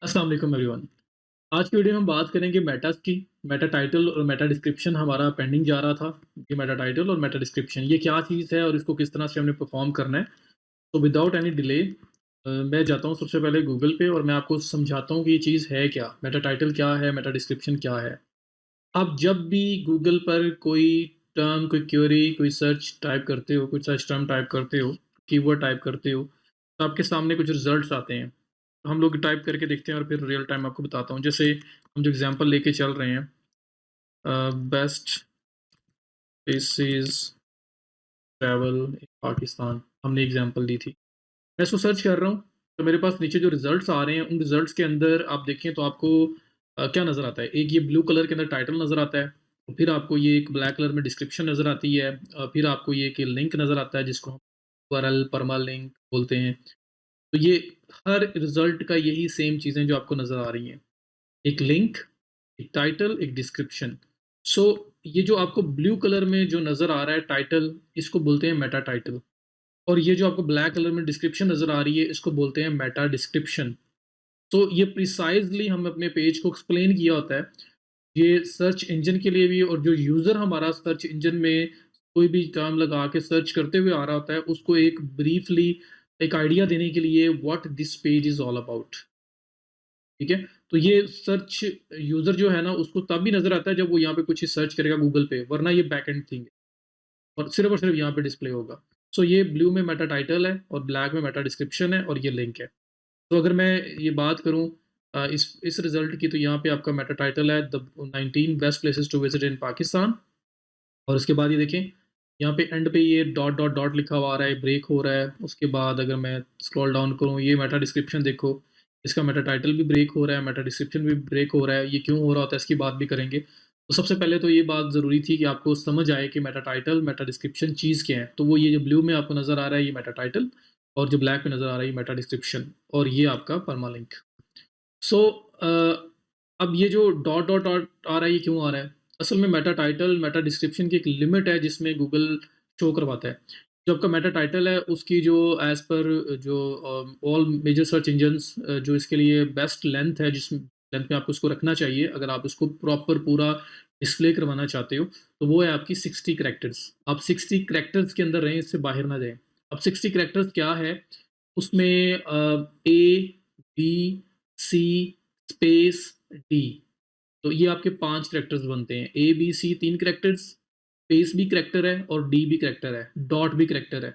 अस्सलाम वालेकुम एवरीवन। आज की वीडियो में हम बात करेंगे मेटास की। मेटा टाइटल और मेटा डिस्क्रिप्शन हमारा पेंडिंग जा रहा था कि मेटा टाइटल और मेटा डिस्क्रिप्शन ये क्या चीज़ है और इसको किस तरह से हमने परफॉर्म करना है। तो विदाउट एनी डिले मैं जाता हूँ सबसे पहले गूगल पे और मैं आपको समझाता हूँ कि ये चीज़ है क्या, मेटा टाइटल क्या है, मेटा डिस्क्रिप्शन क्या है। आप जब भी गूगल पर कोई टर्म, कोई क्वेरी, कोई सर्च टाइप करते हो, कोई सर्च टर्म टाइप करते हो, कीवर्ड टाइप करते हो, तो आपके सामने कुछ रिजल्ट्स आते हैं। हम लोग टाइप करके देखते हैं और फिर रियल टाइम आपको बताता हूँ। जैसे हम जो एग्जांपल लेके चल रहे हैं, best places travel in Pakistan, हमने एग्जांपल दी थी। मैं इसको सर्च कर रहा हूँ, तो मेरे पास नीचे जो रिजल्ट्स आ रहे हैं, उन रिजल्ट्स के अंदर आप देखें तो आपको क्या नज़र आता है? एक ये ब्लू कलर के अंदर टाइटल नज़र आता है, और फिर आपको ये एक ब्लैक कलर में डिस्क्रिप्शन नज़र आती है, फिर आपको ये एक लिंक नज़र आता है जिसको हम यूआरएल परमालिंक बोलते हैं। तो ये हर रिजल्ट का यही सेम चीज़ें जो आपको नज़र आ रही हैं। एक लिंक, एक टाइटल, एक डिस्क्रिप्शन। सो ये जो आपको ब्लू कलर में जो नज़र आ रहा है टाइटल, इसको बोलते हैं मेटा टाइटल, और ये जो आपको ब्लैक कलर में डिस्क्रिप्शन नज़र आ रही है, इसको बोलते हैं मेटा डिस्क्रिप्शन। तो ये प्रिसाइज़ली हमने अपने पेज को एक्सप्लेन किया होता है। ये सर्च इंजन के लिए भी, और जो यूज़र हमारा सर्च इंजन में कोई भी टर्म लगा के सर्च करते हुए आ रहा होता है, उसको एक ब्रीफली एक आइडिया देने के लिए what this page is all about. ठीक है? तो ये सर्च यूज़र जो है ना, उसको तब भी नज़र आता है जब वो यहाँ पे कुछ सर्च करेगा गूगल पे, वरना ये बैक एंड थिंग है और सिर्फ़ यहाँ पे डिस्प्ले होगा। सो ये ब्लू में मेटा टाइटल है और ब्लैक में मेटा डिस्क्रिप्शन है और ये लिंक है। तो अगर मैं ये बात करूँ इस रिज़ल्ट की, तो यहाँ पे आपका मेटा टाइटल है the 19 best places to visit in Pakistan, और उसके बाद ये देखें, यहाँ पे एंड पे ये डॉट, डॉट, डॉट लिखा हुआ आ रहा है, ब्रेक हो रहा है। उसके बाद अगर मैं स्क्रॉल डाउन करूँ, ये मेटा डिस्क्रिप्शन देखो, इसका मेटा टाइटल भी ब्रेक हो रहा है, मेटा डिस्क्रिप्शन भी ब्रेक हो रहा है। ये क्यों हो रहा होता है, इसकी बात भी करेंगे। तो सबसे पहले तो ये बात ज़रूरी थी कि आपको समझ आए कि मेटा टाइटल, मेटा डिस्क्रिप्शन चीज़ क्या है। तो वो ये जो ब्लू में आपको नज़र आ रहा है, ये मेटा टाइटल, और जो ब्लैक में नज़र आ रहा है, ये मेटा डिस्क्रिप्शन, और ये आपका परमालिंक। सो अब ये जो डॉट डॉट डॉट आ रहा है, ये क्यों आ रहा है? असल में मेटा टाइटल, मेटा डिस्क्रिप्शन की एक लिमिट है जिसमें गूगल शो करवाता है। जो आपका मेटा टाइटल है, उसकी जो एज़ पर जो ऑल मेजर सर्च इंजन्स जो इसके लिए बेस्ट लेंथ है, जिस लेंथ में आपको इसको रखना चाहिए, अगर आप इसको प्रॉपर पूरा डिस्प्ले करवाना चाहते हो, तो वो है आपकी 60 कैरेक्टर्स। आप 60 कैरेक्टर्स के अंदर रहें, इससे बाहर ना जाएँ। अब 60 कैरेक्टर्स क्या है? उसमें ए, बी, सी स्पेस डी, तो ये आपके 5 कैरेक्टर्स बनते हैं। ए, बी, सी 3 कैरेक्टर्स, स्पेस भी कैरेक्टर है और डी भी कैरेक्टर है, डॉट भी कैरेक्टर है।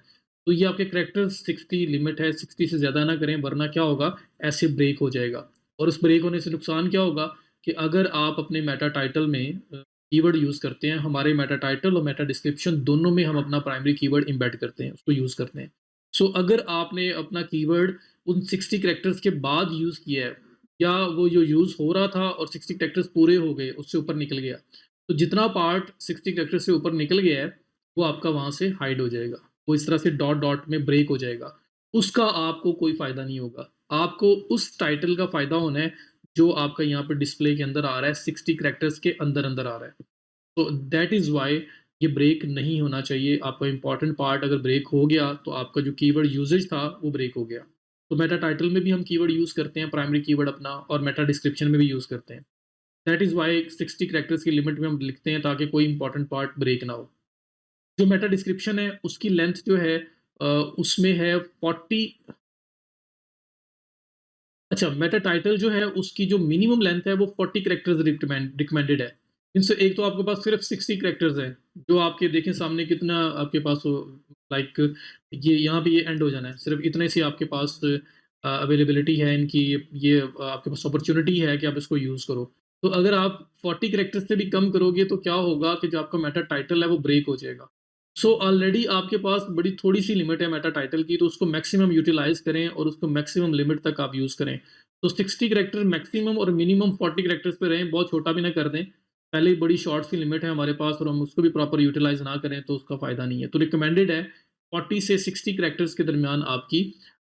तो ये आपके कैरेक्टर्स 60 लिमिट है, 60 से ज़्यादा ना करें, वरना क्या होगा, ऐसे ब्रेक हो जाएगा। और उस ब्रेक होने से नुकसान क्या होगा कि अगर आप अपने मेटा टाइटल में कीवर्ड यूज़ करते हैं, हमारे मेटा टाइटल और मेटा डिस्क्रिप्शन दोनों में हम अपना प्राइमरी कीवर्ड एम्बेड करते हैं, उसको यूज़ करते हैं। सो अगर आपने अपना कीवर्ड उन 60 कैरेक्टर्स के बाद यूज़ किया है, या वो जो यूज़ हो रहा था और 60 कैरेक्टर्स पूरे हो गए, उससे ऊपर निकल गया, तो जितना पार्ट 60 कैरेक्टर्स से ऊपर निकल गया है, वो आपका वहाँ से हाइड हो जाएगा। वो इस तरह से डॉट डॉट में ब्रेक हो जाएगा। उसका आपको कोई फ़ायदा नहीं होगा। आपको उस टाइटल का फ़ायदा होना है, जो आपका यहाँ पे डिस्प्ले के अंदर आ रहा है, 60 कैरेक्टर्स के अंदर-अंदर आ रहा है। तो दैट इज़ व्हाई ये ब्रेक नहीं होना चाहिए। आपका इम्पोर्टेंट पार्ट अगर ब्रेक हो गया, तो आपका जो कीवर्ड यूसेज था, वो ब्रेक हो गया। तो मेटा टाइटल में भी हम कीवर्ड यूज़ करते हैं, प्राइमरी कीवर्ड अपना, और मेटा डिस्क्रिप्शन में भी यूज़ करते हैं। दैट इज़ व्हाई 60 कैरेक्टर्स की लिमिट में हम लिखते हैं, ताकि कोई इम्पोर्टेंट पार्ट ब्रेक ना हो। जो मेटा डिस्क्रिप्शन है, उसकी लेंथ जो है उसमें है 40। अच्छा, मेटा टाइटल जो है, उसकी जो मिनिमम लेंथ है, वो 40 कैरेक्टर्स रिकमेंडेड है। इनसे एक तो आपके पास सिर्फ़ 60 कैरेक्टर्स हैं, जो आपके देखें सामने कितना आपके पास हो, लाइक ये यहाँ पे ये एंड हो जाना है। सिर्फ़ इतने से आपके पास अवेलेबिलिटी है इनकी, ये आपके पास अपॉर्च्युनिटी है कि आप इसको यूज़ करो। तो अगर आप 40 कैरेक्टर्स से भी कम करोगे, तो क्या होगा कि जो आपका मेटा टाइटल है, वो ब्रेक हो जाएगा। सो ऑलरेडी आपके पास बड़ी थोड़ी-सी लिमिट है मेटा टाइटल की, तो उसको मैक्सिमम यूटिलाइज़ करें और उसको मैक्सिमम लिमिट तक आप यूज़ करें। तो 60 कैरेक्टर मैक्सिमम और मिनिमम 40 कैरेक्टर्स पे रहें, बहुत छोटा भी ना कर दें। पहले ही बड़ी शॉर्ट सी लिमिट है हमारे पास और हम उसको भी प्रॉपर यूटिलाइज़ ना करें, तो उसका फ़ायदा नहीं है। तो रिकमेंडेड है 40 से 60 कैरेक्टर्स के दरमियान आपकी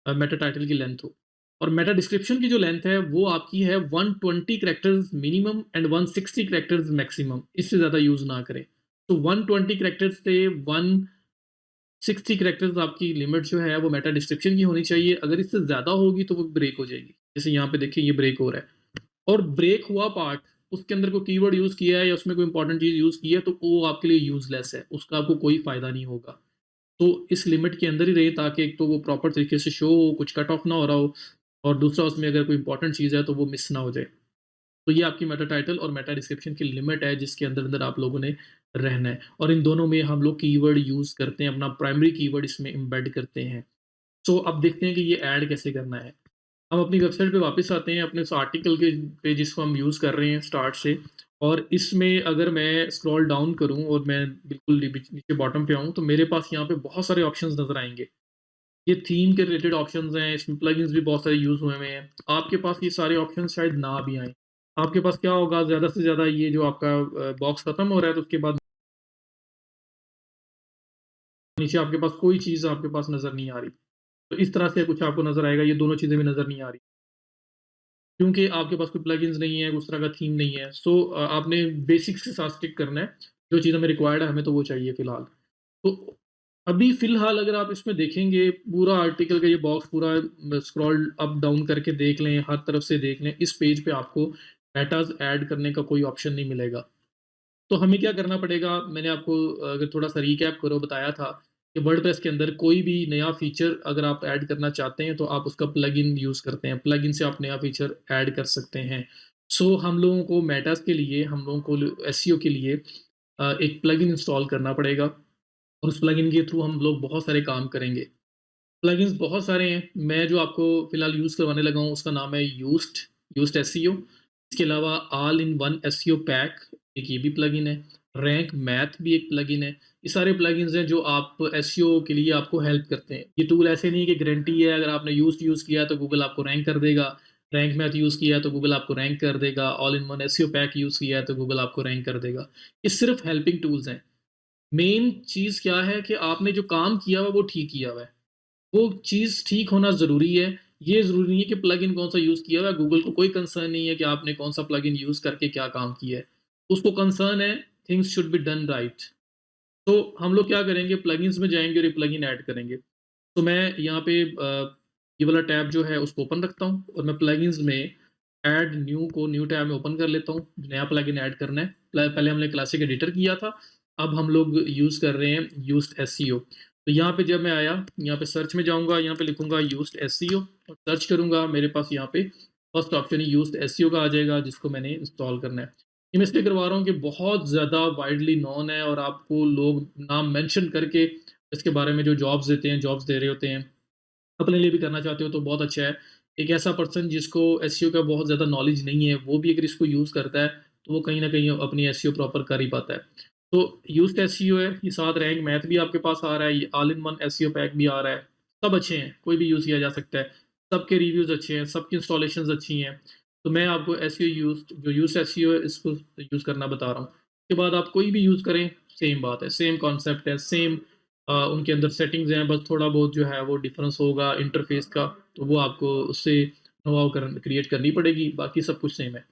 मेटा टाइटल की लेंथ हो। और मेटा डिस्क्रिप्शन की जो लेंथ है, वो आपकी है 120 characters minimum and 160 characters maximum, इससे ज़्यादा यूज़ ना करें। तो 120 कैरेक्टर्स से 160 कैरेक्टर्स आपकी लिमिट जो है, वो मेटा डिस्क्रिप्शन की होनी चाहिए। अगर इससे ज़्यादा होगी, तो वो ब्रेक हो जाएगी। जैसे यहाँ पे देखिए ये ब्रेक हो रहा है और ब्रेक हुआ पार्ट उसके अंदर कोई कीवर्ड यूज़ किया है या उसमें कोई इंपॉर्टेंट चीज़ यूज़ की है तो वो आपके लिए यूज़लेस है, उसका आपको कोई फ़ायदा नहीं होगा। तो इस लिमिट के अंदर ही रहे ताकि एक तो वो प्रॉपर तरीके से शो हो, कुछ कट ऑफ ना हो रहा हो और दूसरा उसमें अगर कोई इंपॉर्टेंट चीज़ है तो वो मिस ना हो जाए। तो ये आपकी मेटा टाइटल और मेटा डिस्क्रिप्शन की लिमिट है जिसके अंदर-अंदर आप लोगों ने रहना है और इन दोनों में हम लोग कीवर्ड यूज़ करते हैं, अपना प्राइमरी कीवर्ड इसमें एम्बेड करते हैं। सो अब देखते हैं कि ये ऐड कैसे करना है। हम अपनी वेबसाइट पे वापस आते हैं अपने उस आर्टिकल के पे जिसको हम यूज़ कर रहे हैं स्टार्ट से और इसमें अगर मैं स्क्रॉल डाउन करूँ और मैं बिल्कुल नीचे बॉटम पे आऊँ तो मेरे पास यहाँ पे बहुत सारे ऑप्शंस नज़र आएँगे। ये थीम के रिलेटेड ऑप्शंस हैं, इसमें प्लगइन्स भी बहुत सारे यूज़ हुए हुए हैं। आपके पास ये सारे ऑप्शंस शायद ना भी आएँ। आपके पास क्या होगा ज़्यादा से ज़्यादा ये जो आपका बॉक्स खत्म हो रहा है तो उसके बाद नीचे आपके पास कोई चीज़ आपके पास नज़र नहीं आ रही। तो इस तरह से कुछ आपको नज़र आएगा, ये दोनों चीज़ें भी नज़र नहीं आ रही। क्योंकि आपके पास कोई प्लगइन्स नहीं है, उस तरह का थीम नहीं है। सो आपने बेसिक्स के साथ स्टिक करना है। जो चीज़ हमें रिक्वायर्ड है, हमें तो वो चाहिए फ़िलहाल। तो अभी फ़िलहाल अगर आप इसमें देखेंगे, पूरा आर्टिकल का ये बॉक्स पूरा स्क्रॉल अप डाउन करके देख लें, हर तरफ से देख लें, इस पेज पे आपको डेटाज़ ऐड करने का कोई ऑप्शन नहीं मिलेगा। तो हमें क्या करना पड़ेगा, मैंने आपको अगर थोड़ा-सा रिकैप करो बताया था कि वर्डप्रेस के अंदर कोई भी नया फ़ीचर अगर आप ऐड करना चाहते हैं, तो आप उसका प्लगइन यूज़ करते हैं। प्लगइन से आप नया फ़ीचर ऐड कर सकते हैं। सो हम लोगों को मेटास के लिए, हम लोगों को एसईओ के लिए एक प्लगइन इंस्टॉल करना पड़ेगा और उस प्लगइन के थ्रू हम लोग बहुत सारे काम करेंगे। प्लगइन्स बहुत सारे हैं। मैं जो आपको फ़िलहाल यूज़ करवाने लगा हूँ उसका नाम है यूस्ट एसईओ। इसके अलावा all in one SEO pack एक ये भी प्लगइन है। रैंक मैथ भी एक प्लगइन है। ये सारे प्लगइन्स हैं जो आप एसईओ के लिए आपको हेल्प करते हैं। ये टूल ऐसे नहीं है कि गारंटी है अगर आपने यूज़ किया तो गूगल आपको रैंक कर देगा। रैंक मैथ यूज़ किया है तो गूगल आपको रैंक कर देगा। All in one SEO pack use किया है तो गूगल आपको रैंक कर देगा। ये सिर्फ़ हेल्पिंग टूल्स हैं। मेन चीज़ क्या है कि आपने जो काम किया हुआ है वो ठीक किया हुआ है। वो चीज़ ठीक होना ज़रूरी है। ये ज़रूरी नहीं है कि प्लगइन कौन-सा यूज़ किया हुआ है, गूगल को कोई कंसर्न नहीं है कि आपने कौन-सा प्लगइन यूज़ करके क्या काम किया है। उसको कंसर्न है things should be done right. तो हम लोग क्या करेंगे प्लगइन्स में जाएँगे और ये प्लगइन ऐड करेंगे। तो मैं यहाँ पे ये वाला टैब जो है उसको ओपन रखता हूँ और मैं प्लगइन्स में ऐड न्यू को न्यू टैब में ओपन कर लेता हूँ। नया प्लगइन ऐड करना है। पहले हमने क्लासिक एडिटर किया था, अब हम लोग यूज़ कर रहे हैं यूज्ड एसईओ। तो यहाँ पे जब मैं आया, यहाँ पे सर्च में जाऊँगा, यहाँ पे लिखूँगा यूज्ड एसईओ और सर्च करूँगा, मेरे पास यहाँ पे फर्स्ट ऑप्शन ही यूज्ड एसईओ का आ जाएगा जिसको मैंने इंस्टॉल करना है। ये मैं इसलिए करवा रहा हूँ कि बहुत ज़्यादा वाइडली नोन है और आपको लोग नाम मेंशन करके इसके बारे में जो जॉब्स देते हैं, जॉब्स दे रहे होते हैं। अपने लिए भी करना चाहते हो तो बहुत अच्छा है। एक ऐसा पर्सन जिसको एसईओ का बहुत ज़्यादा नॉलेज नहीं है, वो भी अगर इसको यूज़ करता है, तो वो कहीं न कहीं अपनी एसईओ प्रॉपर कर ही पाता है। तो यूज्ड एसईओ है, ये साथ रैंक मैथ भी आपके पास आ रहा है, ये all in one SEO pack भी आ रहा है। सब अच्छे हैं, कोई भी यूज़ किया जा सकता है। सबके रिव्यूज़ अच्छे हैं, सबकी इंस्टॉलेशंस अच्छी हैं। तो मैं आपको एसईओ यूज्ड एसईओ है इसको यूज़ करना बता रहा हूँ। उसके बाद आप कोई भी यूज़ करें, सेम बात है, सेम कॉन्सेप्ट है, सेम उनके अंदर सेटिंग्स हैं, बस थोड़ा बहुत जो है वो डिफ़रेंस होगा इंटरफ़ेस का, तो वो आपको उससे नो हाउ क्रिएट करनी पड़ेगी, बाकी सब कुछ सेम है।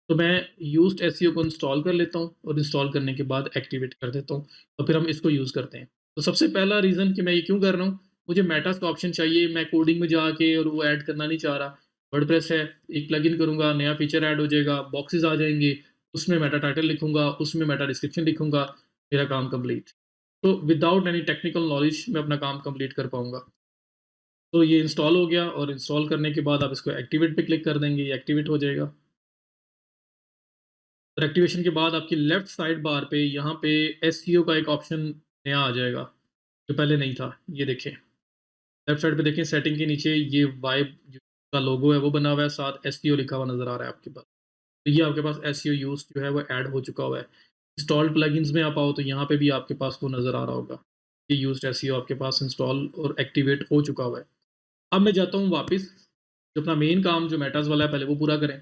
तो मैं यूज्ड एसईओ को इंस्टॉल कर लेता हूँ और इंस्टॉल करने के बाद एक्टिवेट कर देता हूँ और फिर हम इसको यूज़ करते हैं। तो सबसे पहला रीज़न कि मैं ये क्यों कर रहा हूँ, मुझे मेटास का ऑप्शन चाहिए, मैं कोडिंग में जाके और वो ऐड करना नहीं चाह रहा। वर्डप्रेस है, एक प्लगइन करूँगा, नया फीचर ऐड हो जाएगा, बॉक्सेस आ जाएँगे, उसमें मेटा टाइटल लिखूँगा, उसमें मेटा डिस्क्रिप्शन लिखूँगा, मेरा काम कंप्लीट। तो विदाउट एनी टेक्निकल नॉलेज मैं अपना काम कंप्लीट कर पाऊँगा। तो ये इंस्टॉल हो गया और इंस्टॉल करने के बाद आप इसको एक्टिवेट पे क्लिक कर देंगे, ये एक्टिवेट हो जाएगा। और एक्टिवेशन के बाद आपकी लेफ्ट साइड बार पे यहाँ पे एसईओ का एक ऑप्शन नया आ जाएगा, जो पहले नहीं था। ये देखें, लेफ्ट साइड पे देखें सेटिंग के नीचे ये वाइब का लोगो है वो बना हुआ है, साथ एसईओ लिखा हुआ नज़र आ रहा है आपके पास। तो ये आपके पास एसईओ यूज़ जो है वो ऐड हो चुका हुआ है। इंस्टॉल्ड प्लगइन्स में आप आओ तो यहाँ पे भी आपके पास वो नज़र आ रहा होगा। ये यूज़्ड एसईओ आपके पास इंस्टॉल और एक्टिवेट हो चुका हुआ है। अब मैं जाता हूँ वापस, जो अपना मेन काम जो मेटाज़ वाला है पहले वो पूरा करें।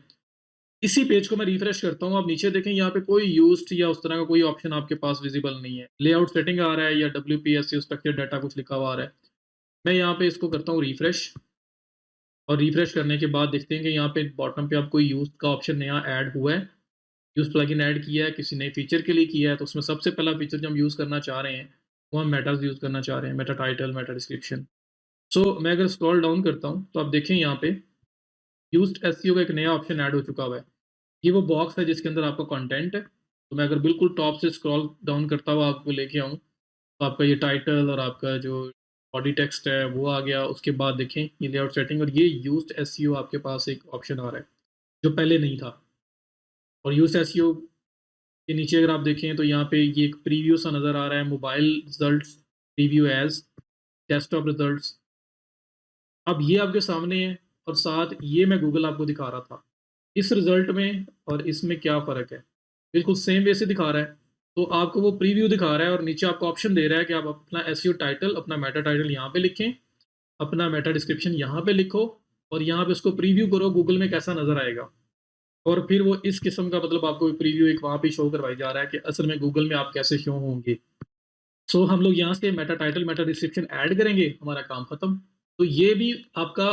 इसी पेज को मैं रिफ्रेश करता हूँ, आप नीचे देखें यहाँ पे कोई यूज्ड या उस तरह का कोई ऑप्शन आपके पास विज़िबल नहीं है। लेआउट सेटिंग आ रहा है या डब्ल्यूपीएससी स्ट्रक्चर डाटा कुछ लिखा हुआ आ रहा है। मैं यहाँ पे इसको करता हूँ रिफ्रेश और रिफ्रेश करने के बाद देखते हैं कि यहाँ पे बॉटम पे आप कोई यूज़्ड का ऑप्शन नया ऐड हुआ है। यूज़ प्लगइन ऐड किया है, किसी नए फीचर के लिए किया है, तो उसमें सबसे पहला फीचर जो हम यूज़ करना चाह रहे हैं, वो हम मेटाज़ यूज़ करना चाह रहे हैं, मेटा टाइटल, मेटा डिस्क्रिप्शन। सो मैं अगर स्क्रॉल डाउन करता हूँ, तो आप देखें यहाँ पे यूज्ड एसईओ का एक नया ऑप्शन ऐड हो चुका हुआ है। ये वो बॉक्स है जिसके अंदर आपका कंटेंट है। तो मैं अगर बिल्कुल टॉप से स्क्रॉल डाउन करता हुआ आपको लेके आऊँ, तो आपका ये टाइटल और आपका जो बॉडी टेक्स्ट है वो आ गया। उसके बाद देखें ये लेआउट सेटिंग और ये यूज्ड एसईओ आपके पास एक ऑप्शन आ रहा है, जो पहले नहीं था। और यूज्ड एसईओ के नीचे अगर आप देखें तो यहाँ पे ये एक प्रीव्यू सा नज़र आ रहा है, mobile results, preview as, desktop results. अब ये आपके सामने है और साथ ये मैं गूगल आपको दिखा रहा था। इस रिज़ल्ट में और इसमें क्या फ़र्क है? बिल्कुल सेम वे से दिखा रहा है। तो आपको वो प्रीव्यू दिखा रहा है और नीचे आपको ऑप्शन दे रहा है कि आप अपना एसईओ टाइटल, अपना मेटा टाइटल यहाँ पे लिखें, अपना मेटा डिस्क्रिप्शन यहाँ पे लिखो और यहाँ पे उसको प्रीव्यू करो गूगल में कैसा नज़र आएगा। और फिर वो इस किस्म का मतलब आपको प्रीव्यू एक वहाँ पे शो करवाई जा रहा है कि असल में गूगल में आप कैसे शो होंगे। सो हम लोग यहाँ से Meta title, Meta description add करेंगे, हमारा काम खत्म। तो ये भी आपका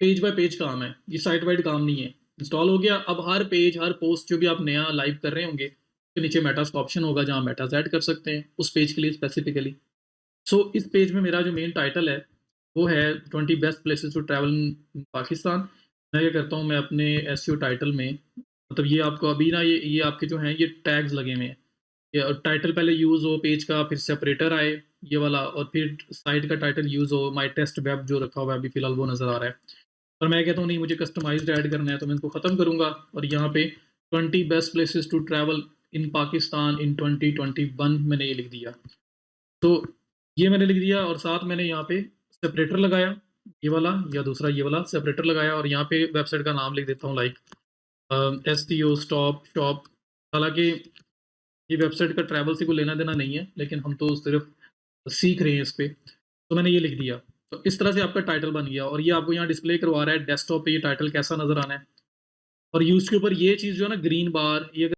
पेज बाय पेज काम है, ये साइट वाइड काम नहीं है। इंस्टॉल हो गया, अब हर पेज, हर पोस्ट जो भी आप नया लाइव कर रहे होंगे, तो नीचे मेटास का ऑप्शन होगा जहाँ मेटास ऐड कर सकते हैं उस पेज के लिए स्पेसिफिकली। सो इस पेज में मेरा जो मेन टाइटल है वो है 20 best places to travel in Pakistan. मैं क्या करता हूँ, मैं अपने एसईओ टाइटल में मतलब ये आपको अभी ना ये आपके जो हैं ये टैग्स लगे हुए हैं। टाइटल पहले यूज़ हो पेज का, फिर सेपरेटर आए ये वाला, और फिर साइट का टाइटल यूज़ हो। माई टेस्ट वेब जो रखा हुआ है अभी फ़िलहाल वो नज़र आ रहा है। और मैं कहता हूँ नहीं, मुझे कस्टमाइज्ड ऐड करना है तो मैं इसको ख़त्म करूँगा और यहाँ पे 20 best places to travel in Pakistan in 2021 मैंने ये लिख दिया। तो ये मैंने लिख दिया और साथ मैंने यहाँ पे सेपरेटर लगाया, ये वाला या दूसरा ये वाला सेपरेटर लगाया और यहाँ पे वेबसाइट का नाम लिख देता हूँ, लाइक एसटीओ स्टॉप शॉप। हालाँकि ये वेबसाइट का ट्रैवल से कोई लेना देना नहीं है, लेकिन हम तो सिर्फ सीख रहे हैं इस पे। तो मैंने ये लिख दिया। तो इस तरह से आपका टाइटल बन गया और ये आपको यहाँ डिस्प्ले करवा रहा है डेस्कटॉप पे ये टाइटल कैसा नज़र आना है। और यूज़ के ऊपर ये चीज़ जो है ना ग्रीन बार, ये अगर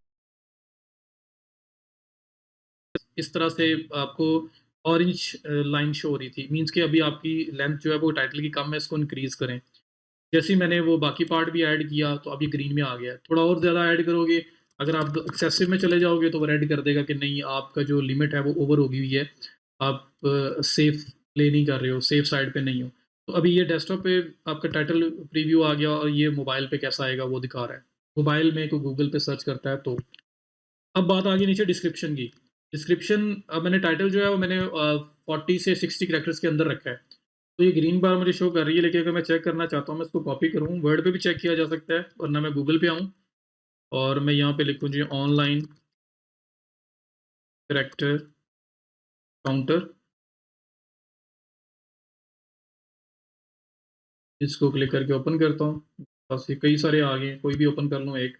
इस तरह से आपको ऑरेंज लाइन शो हो रही थी, मीन्स कि अभी आपकी लेंथ जो है वो टाइटल की कम है, इसको इंक्रीज़ करें। जैसे ही मैंने वो बाकी पार्ट भी ऐड किया तो अब ये ग्रीन में आ गया है। थोड़ा और ज़्यादा ऐड करोगे, अगर आप एक्सेसिव में चले जाओगे तो वो रेड कर देगा कि नहीं, आपका जो लिमिट है वो ओवर हो गई हुई है, आप सेफ प्ले नहीं कर रहे हो, सेफ साइड पे नहीं हो। तो अभी ये डेस्कटॉप पे आपका टाइटल प्रीव्यू आ गया और ये मोबाइल पे कैसा आएगा वो दिखा रहा है। मोबाइल में कोई गूगल पे सर्च करता है तो। अब बात आ गई नीचे डिस्क्रिप्शन की। डिस्क्रिप्शन, अब मैंने टाइटल जो है वो मैंने 40 से 60 कैरेक्टर्स के अंदर रखा है। तो ये ग्रीन बार मुझे शो कर रही है, लेकिन अगर मैं चेक करना चाहता हूँ, मैं इसको कॉपी करूँ, वर्ड पे भी चेक किया जा सकता है, वरना मैं गूगल पे आऊँ और मैं यहाँ पे लिखूँ जी ऑनलाइन कैरेक्टर काउंटर। इसको क्लिक करके ओपन करता हूँ। बस ये कई सारे आ गए हैं, कोई भी ओपन कर लूँ एक।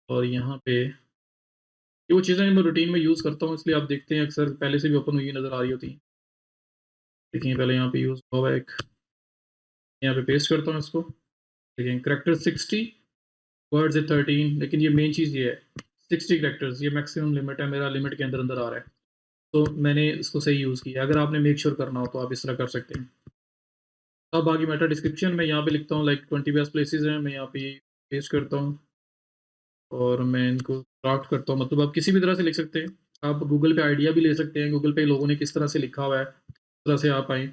और यहाँ पे ये वो चीज़ें मैं रूटीन में यूज़ करता हूँ, इसलिए आप देखते हैं अक्सर पहले से भी ओपन हुई नज़र आ रही होती हैं। देखिए पहले यहाँ पे यूज़ हुआ है एक, यहाँ पे पेस्ट करता हूँ इसको। देखिए कैरेक्टर 60, वर्ड्स है 13, लेकिन ये मेन चीज़ ये है 60 कैरेक्टर्स, ये मैक्सिमम लिमिट है, मेरा लिमिट के अंदर अंदर आ रहा है। तो मैंने इसको सही यूज़ किया। अगर आपने मेक श्योर करना हो तो आप इस तरह कर सकते हैं। अब आगे मेटा डिस्क्रिप्शन में यहाँ पे लिखता हूँ लाइक 20 बेस्ट प्लेसेस हैं, मैं यहाँ पे पेस्ट करता हूँ और मैं इनको ड्राफ्ट करता हूँ। मतलब आप किसी भी तरह से लिख सकते हैं, आप गूगल पे आइडिया भी ले सकते हैं, गूगल पे लोगों ने किस तरह से लिखा हुआ है उस तरह से आप आएँ।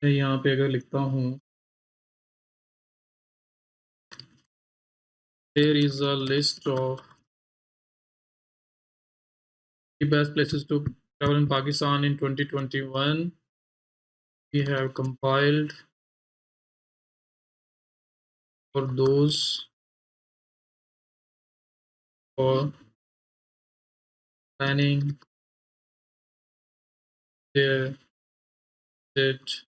मैं यहाँ पे अगर लिखता हूँ there is a list of the best places to travel in Pakistan in 2021, we have compiled for those for planning their visit.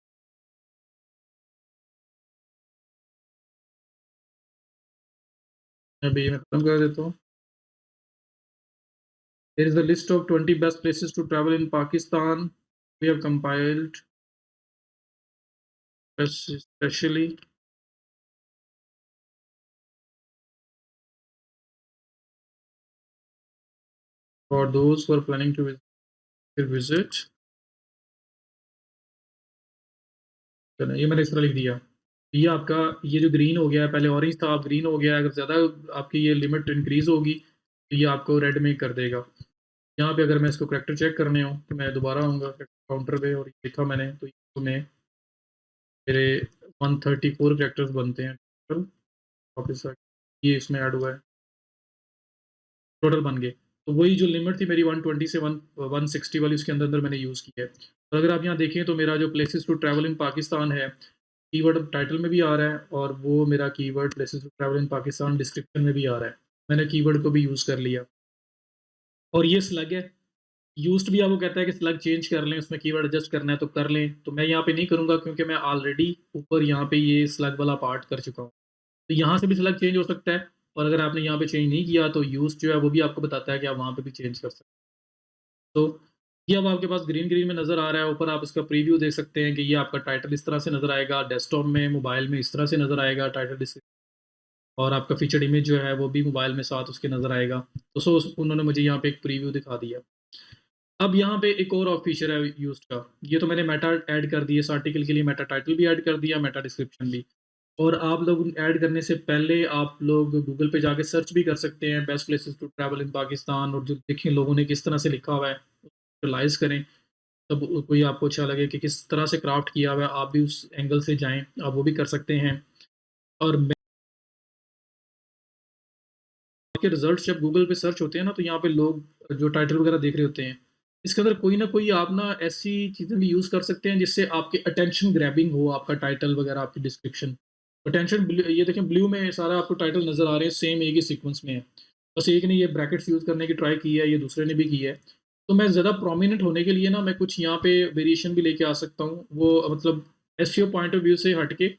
अभी मैं खत्म कर देता हूँ। Here is the list of 20 best places to travel in Pakistan. We have compiled especially for those who are planning to visit. चलो ये मैंने इस तरह लिख दिया। ये आपका ये जो ग्रीन हो गया है, पहले ऑरेंज था, अब ग्रीन हो गया है। अगर ज़्यादा आपकी ये लिमिट इंक्रीज़ होगी तो ये आपको रेड में कर देगा। यहाँ पे अगर मैं इसको करैक्टर चेक करने हो तो मैं दोबारा आऊँगा काउंटर पे और लिखा मैंने तो मैं मेरे 134 कैरेक्टर्स बनते हैं टोटल। वापस ये इसमें ऐड हुआ है, टोटल बन गए। तो वही जो लिमिट थी मेरी 120 से 160 वाली, उसके अंदर अंदर मैंने यूज़ किया है। तो अगर आप यहाँ देखें तो मेरा जो places to travel in Pakistan है, कीवर्ड टाइटल में भी आ रहा है, और वो मेरा keyword places to travel in Pakistan description में भी आ रहा है। मैंने कीवर्ड को भी यूज़ कर लिया। और ये स्लग है, यूज्ड भी आपको कहता है कि स्लग चेंज कर लें, उसमें कीवर्ड एडजस्ट करना है तो कर लें। तो मैं यहाँ पे नहीं करूँगा क्योंकि मैं ऑलरेडी ऊपर यहाँ पे ये स्लग वाला पार्ट कर चुका हूँ। तो यहाँ से भी स्लग चेंज हो सकता है, और अगर आपने यहाँ पे चेंज नहीं किया तो यूज़ जो है वो भी आपको बताता है कि आप वहाँ पे भी चेंज कर सकते हैं। तो ये अब आपके पास ग्रीन ग्रीन में नज़र आ रहा है। ऊपर आप इसका प्रीव्यू देख सकते हैं कि ये आपका टाइटल इस तरह से नज़र आएगा, डेस्कटॉप में, मोबाइल में इस तरह से नज़र आएगा टाइटल डिस्क्रिप्शन, और आपका फीचर्ड इमेज जो है वो भी मोबाइल में साथ उसके नज़र आएगा। तो उन्होंने मुझे यहाँ पे एक प्रीव्यू दिखा दिया। अब यहाँ पे एक और फीचर है यूज्ड का। ये तो मैंने मेटा ऐड कर दिया, इस आर्टिकल के लिए मेटा टाइटल भी ऐड कर दिया, मेटा डिस्क्रिप्शन भी। और आप लोग ऐड करने से पहले आप लोग गूगल पे जाके सर्च भी कर सकते हैं best places to travel in Pakistan, और जो देखें लोगों ने किस तरह से लिखा हुआ है रियलाइज़ करें, तब कोई आपको अच्छा लगे कि किस तरह से क्राफ्ट किया हुआ है, आप भी उस एंगल से जाएं, आप वो भी कर सकते हैं। और के रिजल्ट्स जब गूगल पे सर्च होते हैं ना, तो यहाँ पे लोग जो टाइटल वगैरह देख रहे होते हैं, इसके अंदर कोई ना कोई आप ना ऐसी चीज़ें भी यूज़ कर सकते हैं जिससे आपके अटेंशन ग्रैबिंग हो, आपका टाइटल वगैरह, आपकी डिस्क्रिप्शन अटेंशन। ये देखें ब्लू में सारा आपको टाइटल नज़र आ रहे हैं, सेम एक ही सीक्वेंस में है। बस एक ने ये ब्रैकेट्स यूज़ करने की ट्राई की है, ये दूसरे ने भी की है। तो मैं ज़्यादा प्रोमिनेंट होने के लिए ना मैं कुछ यहाँ पे वेरिएशन भी लेके आ सकता हूँ, वो मतलब एसईओ पॉइंट ऑफ व्यू से हट के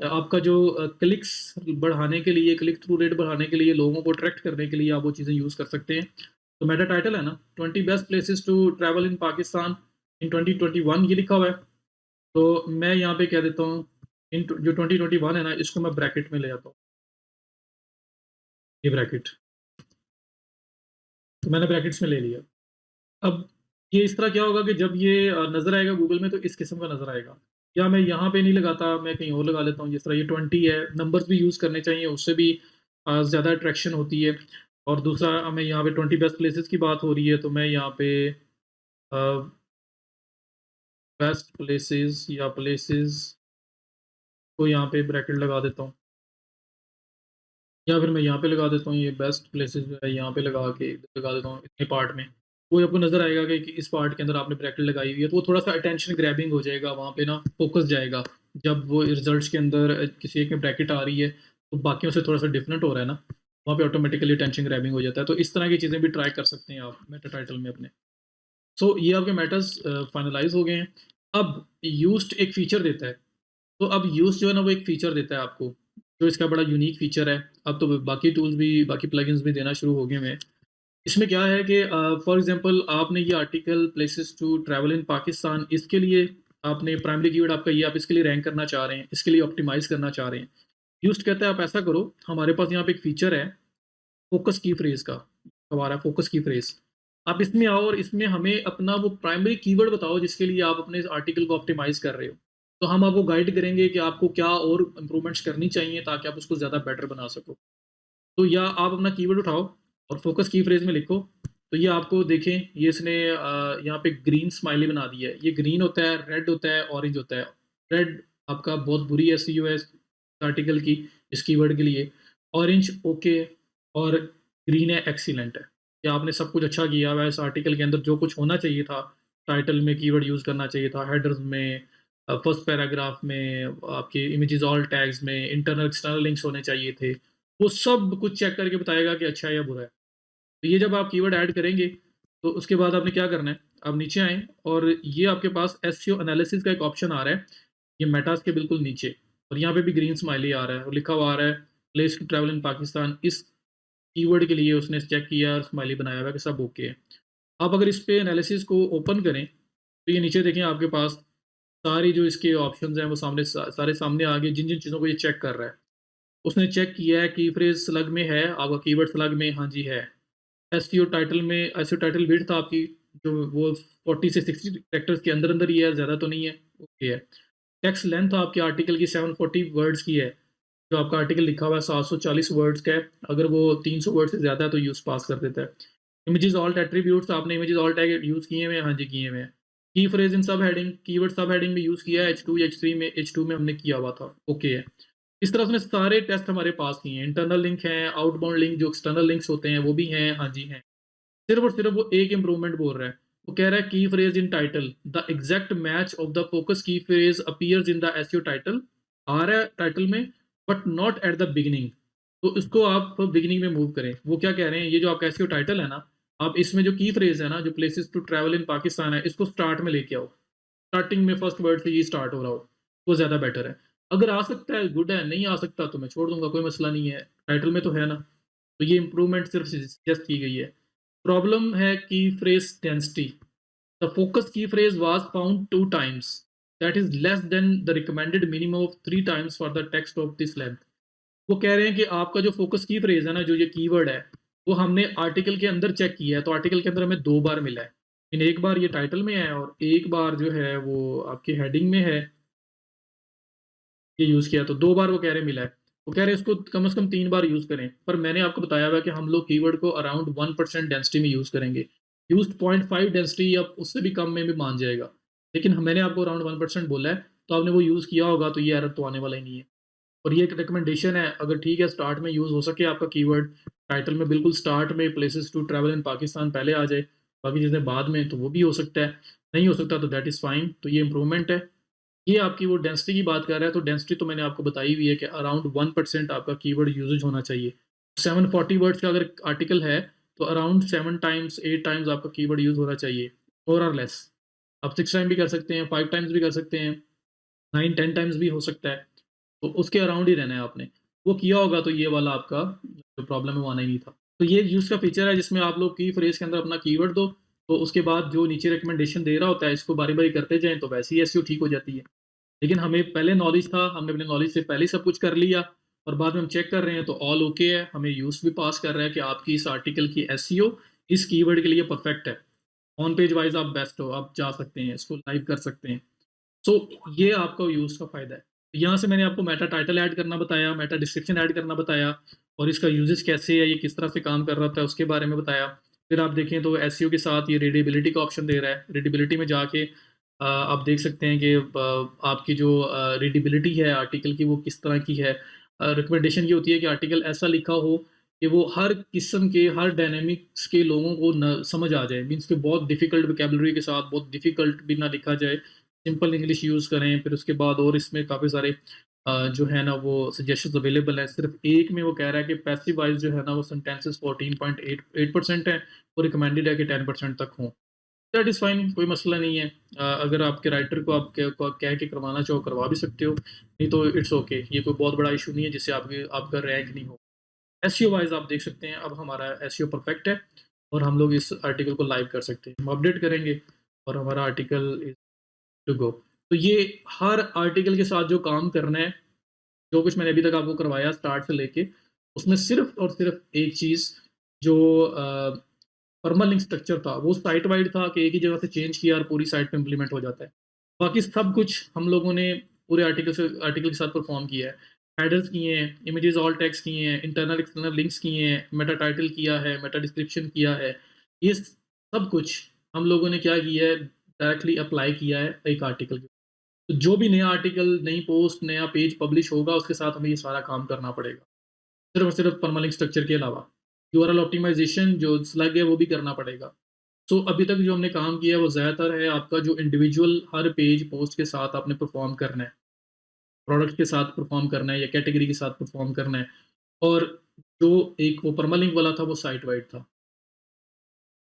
आपका जो क्लिक्स बढ़ाने के लिए, क्लिक थ्रू रेट बढ़ाने के लिए, लोगों को अट्रैक्ट करने के लिए आप वो चीज़ें यूज़ कर सकते हैं। तो मेटा टाइटल है ना, 20 best places to travel in Pakistan in 2021 ये लिखा हुआ है। तो मैं यहाँ पे कह देता हूँ इन जो 2021 है ना, इसको मैं ब्रैकेट में ले जाता हूँ, ये ब्रैकेट। तो मैंने ब्रैकेट्स में ले लिया। अब ये इस तरह क्या होगा कि जब ये नज़र आएगा गूगल में तो इस किस्म का नज़र आएगा। या मैं यहाँ पे नहीं लगाता, मैं कहीं और लगा लेता हूँ, जिस तरह ये 20 है, नंबर्स भी यूज़ करने चाहिए, उससे भी ज़्यादा अट्रैक्शन होती है। और दूसरा हमें यहाँ पे 20 बेस्ट प्लेसेस की बात हो रही है, तो मैं यहाँ पे बेस्ट प्लेसेस या प्लेसेस को यहाँ पे ब्रैकेट लगा देता हूँ, या फिर मैं यहाँ पे लगा देता हूँ, ये बेस्ट प्लेसेस जो है यहाँ पे लगा देता हूँ इतने पार्ट में। वो आपको नज़र आएगा कि इस पार्ट के अंदर आपने ब्रैकेट लगाई हुई है, तो वो थोड़ा-सा अटेंशन ग्रैबिंग हो जाएगा, वहाँ पे ना फ़ोकस जाएगा। जब वो रिज़ल्ट्स के अंदर किसी एक में ब्रैकेट आ रही है, तो बाकियों से थोड़ा-सा डिफरेंट हो रहा है ना, वहाँ पे ऑटोमेटिकली अटेंशन ग्रैबिंग हो जाता है। तो इस तरह की चीज़ें भी ट्राई कर सकते हैं आप मेटा टाइटल में अपने। सो ये आपके मैटर्स फाइनलाइज़ हो गए हैं। अब यूज्ड एक फ़ीचर देता है। तो अब यूज़ जो है ना वो एक फ़ीचर देता है आपको, जो इसका बड़ा यूनिक फ़ीचर है। अब तो बाकी टूल्स भी, बाकी प्लगइन्स भी देना शुरू हो गए हैं। इसमें क्या है कि फॉर एग्ज़ाम्पल आपने ये article places to travel in Pakistan, इसके लिए आपने प्राइमरी कीवर्ड आपका ये, आप इसके लिए रैंक करना चाह रहे हैं, इसके लिए ऑप्टिमाइज़ करना चाह रहे हैं। यूज्ड कहता है आप ऐसा करो, हमारे पास यहाँ पे एक फ़ीचर है फ़ोकस की फ्रेज़ का, हमारा फ़ोकस की फ्रेज़। आप इसमें आओ और इसमें हमें अपना वो प्राइमरी कीवर्ड बताओ जिसके लिए आप अपने इस आर्टिकल को ऑप्टिमाइज़ कर रहे हो। तो हम आपको गाइड करेंगे कि आपको क्या और इम्प्रूवमेंट्स करनी चाहिए ताकि आप उसको ज़्यादा बेटर बना सको। तो या आप अपना कीवर्ड उठाओ और फ़ोकस की फ्रेज़ में लिखो। तो ये आपको देखें, ये इसने यहाँ पे ग्रीन स्माइली बना दी है। ये ग्रीन होता है, रेड होता है, ऑरेंज होता है। रेड आपका बहुत बुरी एसईओ है इस आर्टिकल की, इस कीवर्ड के लिए। ऑरेंज ओके, और ग्रीन है एक्सीलेंट है। कि आपने सब कुछ अच्छा किया हुआ है इस आर्टिकल के अंदर, जो कुछ होना चाहिए था, टाइटल में कीवर्ड यूज़ करना चाहिए था, हेडर्स में, फर्स्ट पैराग्राफ में, आपके इमेजेस ऑल टैग्स में, इंटरनल एक्सटर्नल लिंक्स होने चाहिए थे। वो सब कुछ चेक करके बताएगा कि अच्छा है या बुरा है। तो ये जब आप कीवर्ड ऐड करेंगे, तो उसके बाद आपने क्या करना है, आप नीचे आएँ और ये आपके पास एसईओ एनालिसिस का एक ऑप्शन आ रहा है, ये मेटास के बिल्कुल नीचे, और यहाँ पे भी ग्रीन स्माइली आ रहा है और लिखा हुआ आ रहा है place to travel in Pakistan. इस कीवर्ड के लिए उसने चेक किया और स्माइली बनाया हुआ है कि सब ओके है। आप अगर इस पे एनालिसिस को ओपन करें, तो ये नीचे देखें आपके पास सारी जो इसके ऑप्शंस हैं वो सारे सामने आ गए, जिन-जिन चीज़ों को ये चेक कर रहा है। उसने चेक किया है की फ्रेज़ स्लग में है, आपका कीवर्ड स्लग में, हाँ जी है। एसईओ टाइटल में, एसईओ टाइटल विड्थ आपकी जो वो 40 से 60 कैरेक्टर्स के अंदर-अंदर ही है, ज़्यादा तो नहीं है, ओके है। टेक्स्ट लेंथ आपके आर्टिकल की 740 वर्ड्स की है। जो आपका आर्टिकल लिखा हुआ है 740 वर्ड्स का है, अगर वो 300 वर्ड से ज़्यादा है तो यूज़ पास कर देता है। इमेजेस ऑल्ट एट्रीब्यूट्स, आपने इमेजेस ऑल टैग यूज़ किए हुए हैं? हाँ जी, किए हुए हैं। की फ्रेज इन सब हेडिंग, कीवर्ड सब हेडिंग में यूज़ किया है, H2 या H3 में, H2 में हमने किया हुआ था, ओके है। इस तरह उसने सारे टेस्ट हमारे पास किए हैं, इंटरनल लिंक हैं, आउटबाउंड लिंक जो एक्सटर्नल लिंक्स होते हैं वो भी हैं, हाँ जी हैं। सिर्फ़ और सिर्फ़ वो एक इम्प्रूवमेंट बोल रहा है। वो कह रहा है key phrase in title, the exact match of the focus key phrase appears in the SEO title, आ रहा है टाइटल में but not at the beginning. तो इसको आप बिगिनिंग में मूव करें। वो क्या कह रहे हैं, ये जो आपका एसईओ टाइटल है ना, आप इसमें जो की फ्रेज़ है ना, जो places to travel in Pakistan है, इसको स्टार्ट में लेके आओ। स्टार्टिंग में फर्स्ट वर्ड से ये स्टार्ट हो रहा हो, वो ज़्यादा बेटर है। अगर आ सकता है गुड है, नहीं आ सकता तो मैं छोड़ दूँगा, कोई मसला नहीं है। टाइटल में तो है ना, तो ये इम्प्रूवमेंट सिर्फ़ सजेस्ट की गई है। प्रॉब्लम है key phrase density. The focus key phrase was found 2 times, that is less than the recommended minimum of 3 times for the text of this length. वो कह रहे हैं कि आपका जो फोकस की फ्रेज़ है ना, जो ये कीवर्ड है, वो हमने आर्टिकल के अंदर चेक किया है, तो आर्टिकल के अंदर हमें 2 बार मिला है। लेकिन एक बार ये टाइटल में है और एक बार जो है वो आपकी हेडिंग में है, ये यूज़ किया, तो 2 बार वो कह रहे हैं मिला है। वो कह रहे हैं इसको कम से कम 3 बार यूज़ करें, पर मैंने आपको बताया हुआ है कि हम लोग कीवर्ड को अराउंड 1% डेंसिटी में यूज़ करेंगे। यूज़्ड 0.5 डेंसिटी या उससे भी कम में भी मान जाएगा। लेकिन मैंने आपको अराउंड 1% बोला है, तो आपने वो यूज़ किया होगा, तो ये एरर तो आने वाला ही नहीं है। और ये एक रिकमेंडेशन है, अगर ठीक है स्टार्ट में यूज़ हो सके आपका कीवर्ड, टाइटल में बिल्कुल स्टार्ट में places to travel in Pakistan पहले आ जाए, बाकी चीज़ें बाद में, तो वो भी हो सकता है। नहीं हो सकता तो दैट इज़ फाइन, तो ये इम्प्रूवमेंट है। ये आपकी वो डेंसिटी की बात कर रहा है, तो डेंसिटी तो मैंने आपको बताई हुई है कि अराउंड 1% आपका कीवर्ड यूसेज होना चाहिए। 740 वर्ड्स का अगर आर्टिकल है, तो अराउंड 7 टाइम्स, 8 टाइम्स आपका कीवर्ड यूज़ होना चाहिए, मोर और लेस। आप 6 टाइम भी कर सकते हैं, 5 टाइम्स भी कर सकते हैं, 9-10 टाइम्स भी हो सकता है। तो उसके अराउंड ही रहना है आपने। वो किया होगा तो ये वाला आपका जो प्रॉब्लम है वो आना ही नहीं था। तो ये यूज़ का फीचर है जिसमें आप लोग की फ्रेज़ के अंदर अपना कीवर्ड दो, तो उसके बाद जो नीचे रिकमेंडेशन दे रहा होता है इसको बारी-बारी करते जाएँ, तो वैसे ही एसईओ ठीक हो जाती है। लेकिन हमें पहले नॉलेज था, हमने अपने नॉलेज से पहले ही सब कुछ कर लिया और बाद में हम चेक कर रहे हैं तो ऑल ओके है, हमें यूज़ भी पास कर रहा है कि आपकी इस आर्टिकल की एसईओ इस कीवर्ड के लिए परफेक्ट है। ऑन पेज वाइज़ आप बेस्ट हो, आप जा सकते हैं, इसको लाइव कर सकते हैं। सो ये आपका यूज़ का फ़ायदा है। यहाँ से मैंने आपको मेटा टाइटल ऐड करना बताया, मेटा डिस्क्रिप्शन ऐड करना बताया और इसका यूज़ेज़ कैसे है, ये किस तरह से काम कर रहा होता है, उसके बारे में बताया। फिर आप देखें तो एसईओ के साथ ये रीडेबिलिटी का ऑप्शन दे रहा है। रीडेबिलिटी में जाके आप देख सकते हैं कि आपकी जो रीडेबिलिटी है आर्टिकल की वो किस तरह की है। रिकमेंडेशन ये होती है कि आर्टिकल ऐसा लिखा हो कि वो हर किस्म के, हर डायनामिक्स के लोगों को न समझ आ जाए। मीन्स कि बहुत डिफ़िकल्ट वोकैब्युलरी के साथ बहुत डिफ़िकल्ट भी ना लिखा जाए। सिंपल इंग्लिश यूज़ करें, फिर उसके बाद और इसमें काफ़ी सारे जो है ना वो सजेशंस अवेलेबल हैं। सिर्फ़ एक में वो कह रहा है कि पैसिव वॉइस जो है ना वो सेंटेंसेस 14.88% है और रिकमेंडेड है कि 10% तक हों। दैट इज़ फाइन, कोई मसला नहीं है। अगर आपके राइटर को आप कह के करवाना चाहो करवा भी सकते हो, नहीं तो इट्स ओके, ये कोई बहुत बड़ा इश्यू नहीं है जिससे आपका रैंक नहीं हो। एसईओ वाइज़ आप देख सकते हैं अब हमारा एसईओ परफेक्ट है और हम लोग इस आर्टिकल को लाइव कर सकते हैं। हम अपडेट करेंगे और हमारा आर्टिकल इज़ टू गो। तो ये हर आर्टिकल के साथ जो काम करना है, जो कुछ मैंने अभी तक आपको करवाया स्टार्ट से लेके, उसमें सिर्फ़ और सिर्फ़ एक चीज़ जो परमालिंक स्ट्रक्चर था, वो साइट वाइड था कि एक ही जगह से चेंज किया और पूरी साइट पे इम्प्लीमेंट हो जाता है। बाकी सब कुछ हम लोगों ने पूरे आर्टिकल के साथ परफ़ॉर्म किया है। हेडर्स किए हैं, इमेजेस ऑल टेक्स्ट किए हैं, इंटरनल एक्सटर्नल लिंक्स किए हैं, मेटा टाइटल किया है, मेटा डिस्क्रिप्शन किया है। ये सब कुछ हम लोगों ने क्या किया है, डायरेक्टली अप्लाई किया है एक आर्टिकल के। तो जो भी नया आर्टिकल, नई पोस्ट, नया पेज पब्लिश होगा, उसके साथ हमें ये सारा काम करना पड़ेगा। सिर्फ़ और सिर्फ़ परमालिंक स्ट्रक्चर के अलावा। यूआरएल ऑप्टिमाइज़ेशन जो स्लग है, वो भी करना पड़ेगा। सो अभी तक जो हमने काम किया है, वो ज़्यादातर है आपका जो इंडिविजुअल हर पेज पोस्ट के साथ आपने परफ़ॉर्म करना है। प्रोडक्ट के साथ परफ़ॉर्म करना है या कैटेगरी के साथ परफ़ॉर्म करना है। और जो एक वो परमालिंक वाला था, वो साइट वाइड था।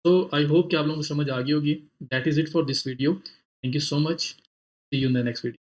तो आई होप कि आप लोगों को समझ आ गई होगी। That is it for this video. Thank you so much. See you in the next video.